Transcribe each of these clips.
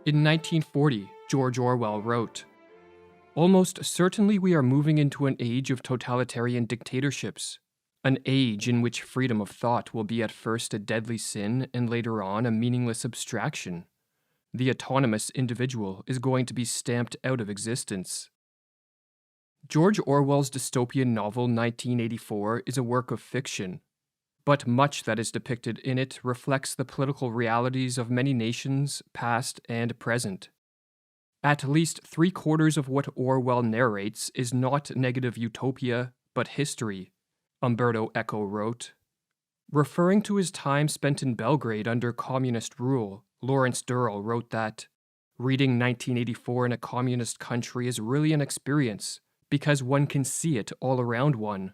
In 1940, George Orwell wrote, "Almost certainly we are moving into an age of totalitarian dictatorships, an age in which freedom of thought will be at first a deadly sin and later on a meaningless abstraction. The autonomous individual is going to be stamped out of existence." George Orwell's dystopian novel 1984 is a work of fiction, but much that is depicted in it reflects the political realities of many nations, past and present. At least three-quarters of what Orwell narrates is not negative utopia, but history, Umberto Eco wrote. Referring to his time spent in Belgrade under communist rule, Lawrence Durrell wrote that, "Reading 1984 in a communist country is really an experience, because one can see it all around one."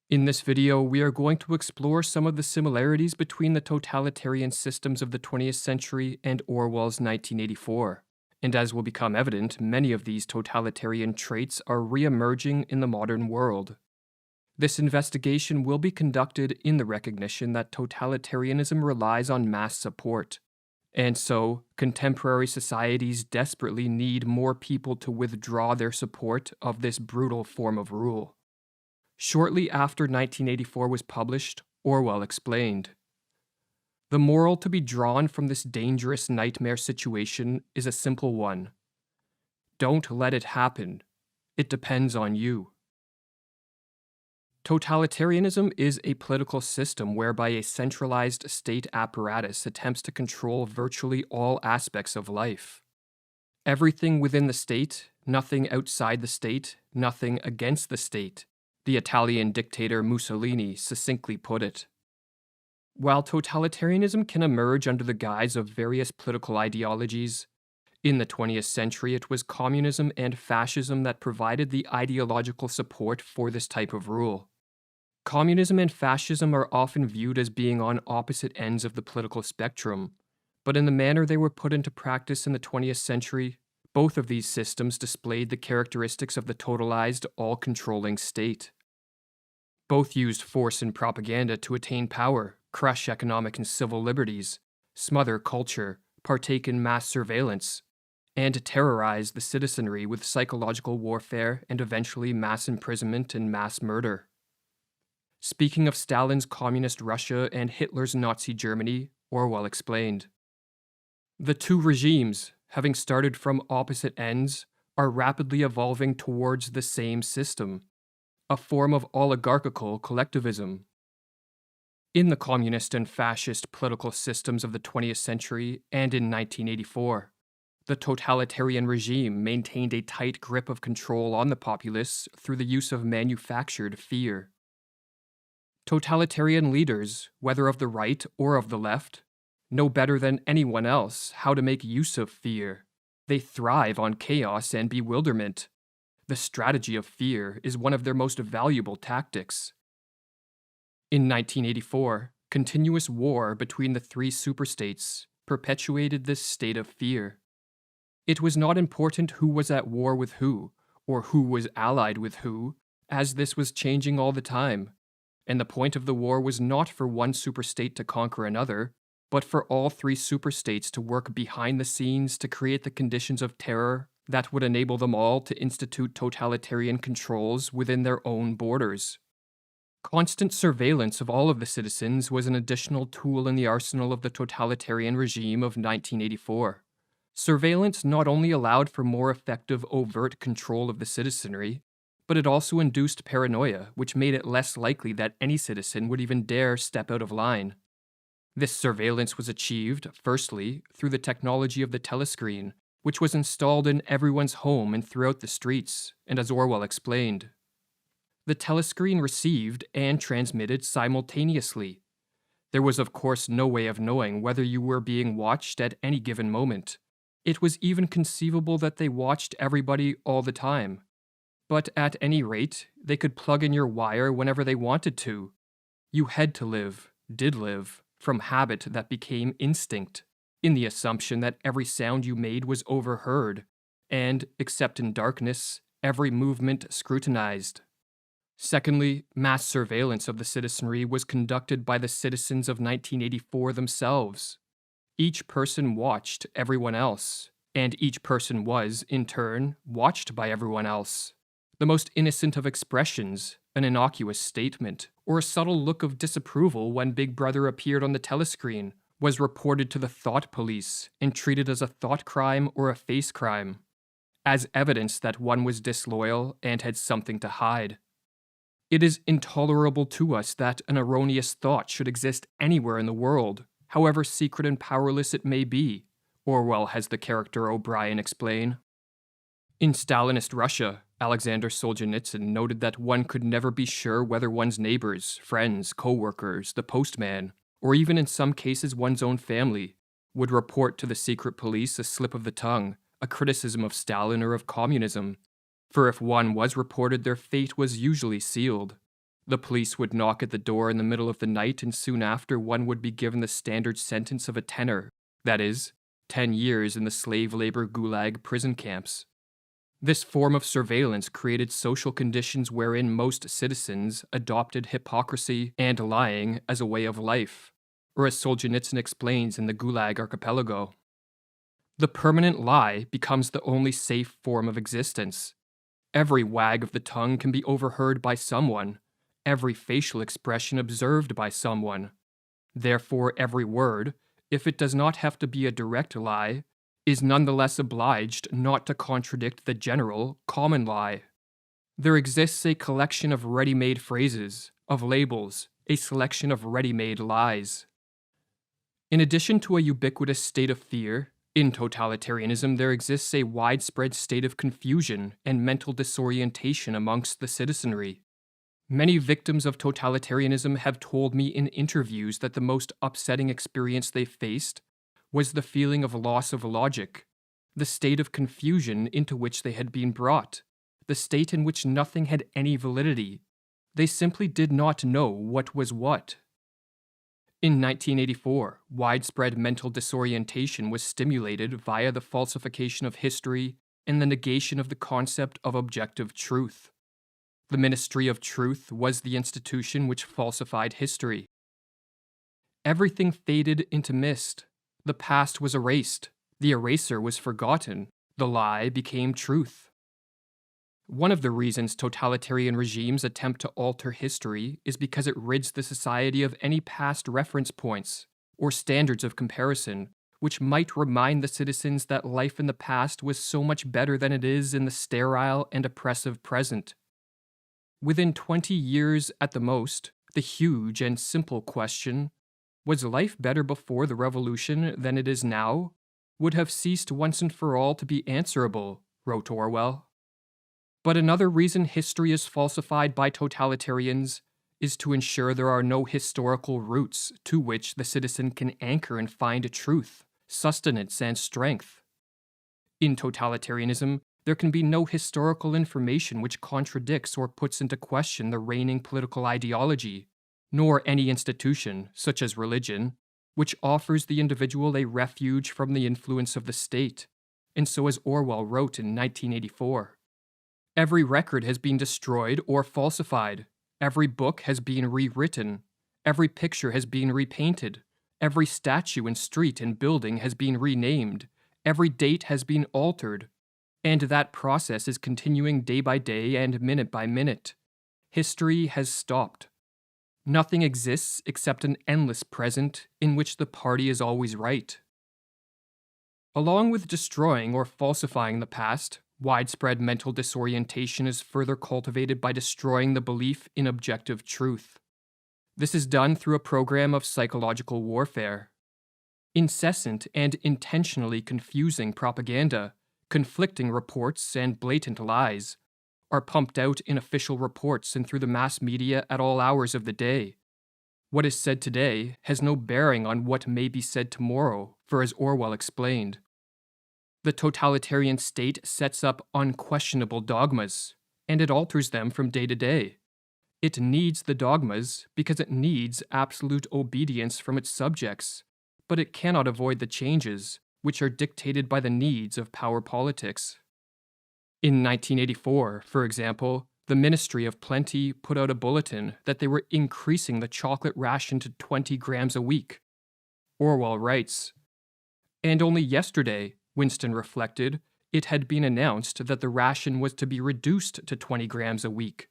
In this video, we are going to explore some of the similarities between the totalitarian systems of the 20th century and Orwell's 1984. And as will become evident, many of these totalitarian traits are re-emerging in the modern world. This investigation will be conducted in the recognition that totalitarianism relies on mass support, and so contemporary societies desperately need more people to withdraw their support of this brutal form of rule. Shortly after 1984 was published, Orwell explained, "The moral to be drawn from this dangerous nightmare situation is a simple one. Don't let it happen. It depends on you." Totalitarianism is a political system whereby a centralized state apparatus attempts to control virtually all aspects of life. Everything within the state, nothing outside the state, nothing against the state, the Italian dictator Mussolini succinctly put it. While totalitarianism can emerge under the guise of various political ideologies, in the 20th century it was communism and fascism that provided the ideological support for this type of rule. Communism and fascism are often viewed as being on opposite ends of the political spectrum, but in the manner they were put into practice in the 20th century, both of these systems displayed the characteristics of the totalized, all-controlling state. Both used force and propaganda to attain power, crush economic and civil liberties, smother culture, partake in mass surveillance, and terrorize the citizenry with psychological warfare and eventually mass imprisonment and mass murder. Speaking of Stalin's communist Russia and Hitler's Nazi Germany, Orwell explained, "The two regimes, having started from opposite ends, are rapidly evolving towards the same system, a form of oligarchical collectivism. In the communist and fascist political systems of the 20th century and in 1984, the totalitarian regime maintained a tight grip of control on the populace through the use of manufactured fear. Totalitarian leaders, whether of the right or of the left, know better than anyone else how to make use of fear. They thrive on chaos and bewilderment. The strategy of fear is one of their most valuable tactics." In 1984, continuous war between the three superstates perpetuated this state of fear. It was not important who was at war with who, or who was allied with who, as this was changing all the time, and the point of the war was not for one superstate to conquer another, but for all three superstates to work behind the scenes to create the conditions of terror that would enable them all to institute totalitarian controls within their own borders. Constant surveillance of all of the citizens was an additional tool in the arsenal of the totalitarian regime of 1984. Surveillance not only allowed for more effective overt control of the citizenry, but it also induced paranoia, which made it less likely that any citizen would even dare step out of line. This surveillance was achieved, firstly, through the technology of the telescreen, which was installed in everyone's home and throughout the streets, and as Orwell explained, the telescreen received and transmitted simultaneously. There was of course no way of knowing whether you were being watched at any given moment. It was even conceivable that they watched everybody all the time. But at any rate, they could plug in your wire whenever they wanted to. You had to live, did live, from habit that became instinct, in the assumption that every sound you made was overheard, and, except in darkness, every movement scrutinized. Secondly, mass surveillance of the citizenry was conducted by the citizens of 1984 themselves. Each person watched everyone else, and each person was, in turn, watched by everyone else. The most innocent of expressions, an innocuous statement, or a subtle look of disapproval when Big Brother appeared on the telescreen, was reported to the thought police and treated as a thought crime or a face crime, as evidence that one was disloyal and had something to hide. It is intolerable to us that an erroneous thought should exist anywhere in the world, however secret and powerless it may be, Orwell has the character O'Brien explain. In Stalinist Russia, Alexander Solzhenitsyn noted that one could never be sure whether one's neighbors, friends, co-workers, the postman, or even in some cases one's own family, would report to the secret police a slip of the tongue, a criticism of Stalin or of communism. For if one was reported, their fate was usually sealed. The police would knock at the door in the middle of the night, and soon after one would be given the standard sentence of a tenor, that is, 10 years in the slave labor gulag prison camps. This form of surveillance created social conditions wherein most citizens adopted hypocrisy and lying as a way of life, or as Solzhenitsyn explains in the Gulag Archipelago. The permanent lie becomes the only safe form of existence. Every wag of the tongue can be overheard by someone, every facial expression observed by someone. Therefore, every word, if it does not have to be a direct lie, is nonetheless obliged not to contradict the general, common lie. There exists a collection of ready-made phrases, of labels, a selection of ready-made lies. In addition to a ubiquitous state of fear, in totalitarianism there exists a widespread state of confusion and mental disorientation amongst the citizenry. Many victims of totalitarianism have told me in interviews that the most upsetting experience they faced was the feeling of loss of logic, the state of confusion into which they had been brought, the state in which nothing had any validity. They simply did not know what was what. In 1984, widespread mental disorientation was stimulated via the falsification of history and the negation of the concept of objective truth. The Ministry of Truth was the institution which falsified history. Everything faded into mist. The past was erased. The eraser was forgotten. The lie became truth. One of the reasons totalitarian regimes attempt to alter history is because it rids the society of any past reference points or standards of comparison, which might remind the citizens that life in the past was so much better than it is in the sterile and oppressive present. Within 20 years at the most, the huge and simple question, was life better before the revolution than it is now, would have ceased once and for all to be answerable, wrote Orwell. But another reason history is falsified by totalitarians is to ensure there are no historical roots to which the citizen can anchor and find truth, sustenance, and strength. In totalitarianism, there can be no historical information which contradicts or puts into question the reigning political ideology, nor any institution, such as religion, which offers the individual a refuge from the influence of the state, and so as Orwell wrote in 1984. Every record has been destroyed or falsified, every book has been rewritten, every picture has been repainted, every statue and street and building has been renamed, every date has been altered, and that process is continuing day by day and minute by minute. History has stopped. Nothing exists except an endless present in which the party is always right. Along with destroying or falsifying the past, widespread mental disorientation is further cultivated by destroying the belief in objective truth. This is done through a program of psychological warfare. Incessant and intentionally confusing propaganda, conflicting reports, and blatant lies are pumped out in official reports and through the mass media at all hours of the day. What is said today has no bearing on what may be said tomorrow, for as Orwell explained, the totalitarian state sets up unquestionable dogmas, and it alters them from day to day. It needs the dogmas because it needs absolute obedience from its subjects, but it cannot avoid the changes which are dictated by the needs of power politics. In 1984, for example, the Ministry of Plenty put out a bulletin that they were increasing the chocolate ration to 20 grams a week. Orwell writes, And only yesterday, Winston reflected, it had been announced that the ration was to be reduced to 20 grams a week.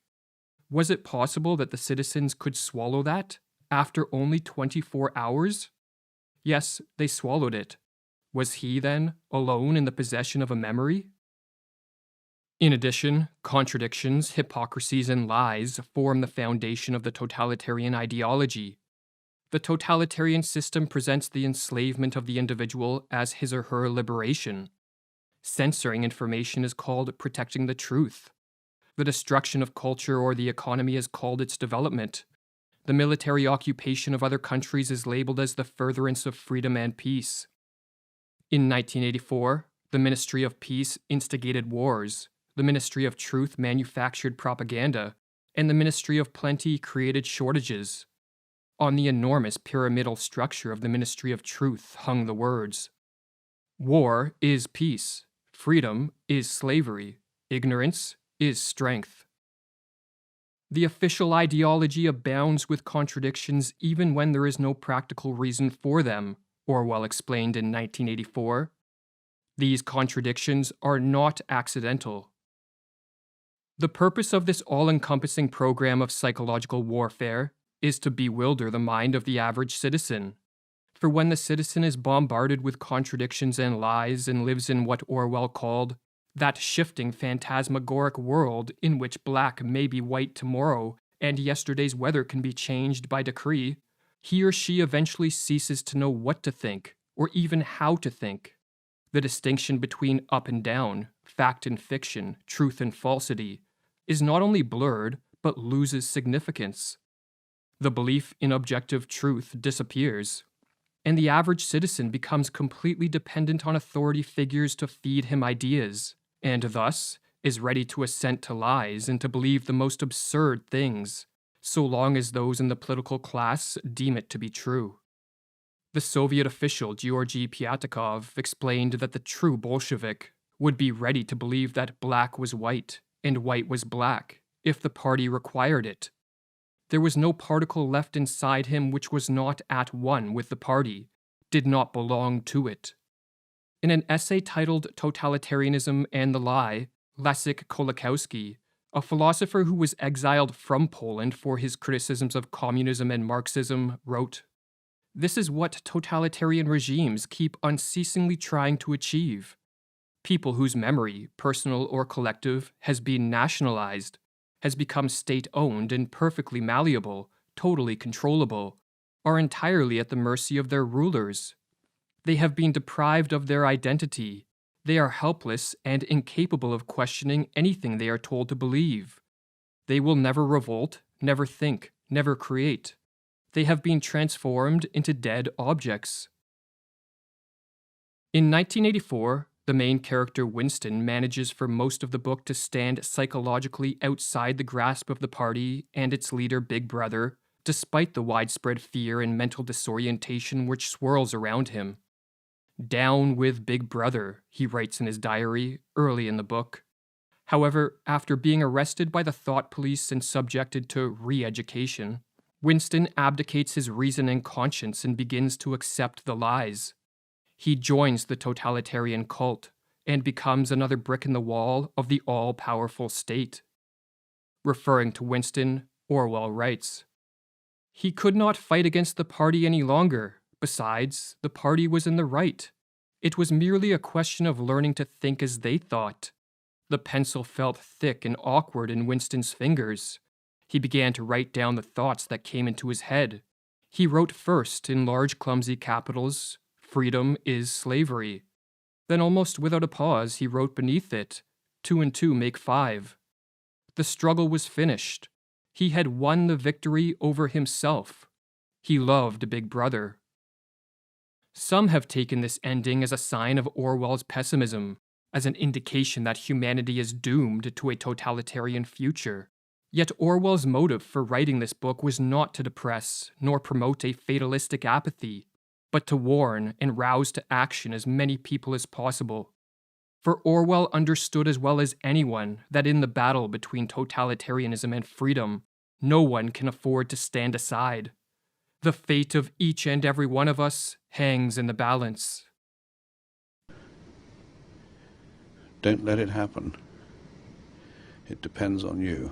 Was it possible that the citizens could swallow that after only 24 hours? Yes, they swallowed it. Was he, then, alone in the possession of a memory? In addition, contradictions, hypocrisies, and lies form the foundation of the totalitarian ideology. The totalitarian system presents the enslavement of the individual as his or her liberation. Censoring information is called protecting the truth. The destruction of culture or the economy is called its development. The military occupation of other countries is labeled as the furtherance of freedom and peace. In 1984, the Ministry of Peace instigated wars, the Ministry of Truth manufactured propaganda, and the Ministry of Plenty created shortages. On the enormous pyramidal structure of the Ministry of Truth hung the words, "War is peace, freedom is slavery, ignorance is strength." The official ideology abounds with contradictions even when there is no practical reason for them, Orwell explained in 1984. These contradictions are not accidental. The purpose of this all-encompassing program of psychological warfare is to bewilder the mind of the average citizen. For when the citizen is bombarded with contradictions and lies and lives in what Orwell called that shifting phantasmagoric world in which black may be white tomorrow and yesterday's weather can be changed by decree, he or she eventually ceases to know what to think or even how to think. The distinction between up and down, fact and fiction, truth and falsity, is not only blurred but loses significance. The belief in objective truth disappears, and the average citizen becomes completely dependent on authority figures to feed him ideas, and thus is ready to assent to lies and to believe the most absurd things, so long as those in the political class deem it to be true. The Soviet official Georgy Pyatakov explained that the true Bolshevik would be ready to believe that black was white and white was black if the party required it. There was no particle left inside him which was not at one with the party, did not belong to it. In an essay titled Totalitarianism and the Lie, Leszek Kolakowski, a philosopher who was exiled from Poland for his criticisms of communism and Marxism, wrote, "This is what totalitarian regimes keep unceasingly trying to achieve. People whose memory, personal or collective, has been nationalized, has become state-owned and perfectly malleable, totally controllable, are entirely at the mercy of their rulers. They have been deprived of their identity. They are helpless and incapable of questioning anything they are told to believe. They will never revolt, never think, never create. They have been transformed into dead objects." In 1984, the main character Winston manages for most of the book to stand psychologically outside the grasp of the party and its leader Big Brother, despite the widespread fear and mental disorientation which swirls around him. "Down with Big Brother," he writes in his diary early in the book. However, after being arrested by the thought police and subjected to re-education, Winston abdicates his reason and conscience and begins to accept the lies. He joins the totalitarian cult and becomes another brick in the wall of the all-powerful state. Referring to Winston, Orwell writes, "He could not fight against the party any longer. Besides, the party was in the right. It was merely a question of learning to think as they thought." The pencil felt thick and awkward in Winston's fingers. He began to write down the thoughts that came into his head. He wrote first, in large clumsy capitals, "Freedom is slavery." Then almost without a pause, he wrote beneath it, "2 and 2 make 5." The struggle was finished. He had won the victory over himself. He loved Big Brother. Some have taken this ending as a sign of Orwell's pessimism, as an indication that humanity is doomed to a totalitarian future. Yet Orwell's motive for writing this book was not to depress nor promote a fatalistic apathy, but to warn and rouse to action as many people as possible. For Orwell understood as well as anyone that in the battle between totalitarianism and freedom, no one can afford to stand aside. The fate of each and every one of us hangs in the balance. Don't let it happen. It depends on you.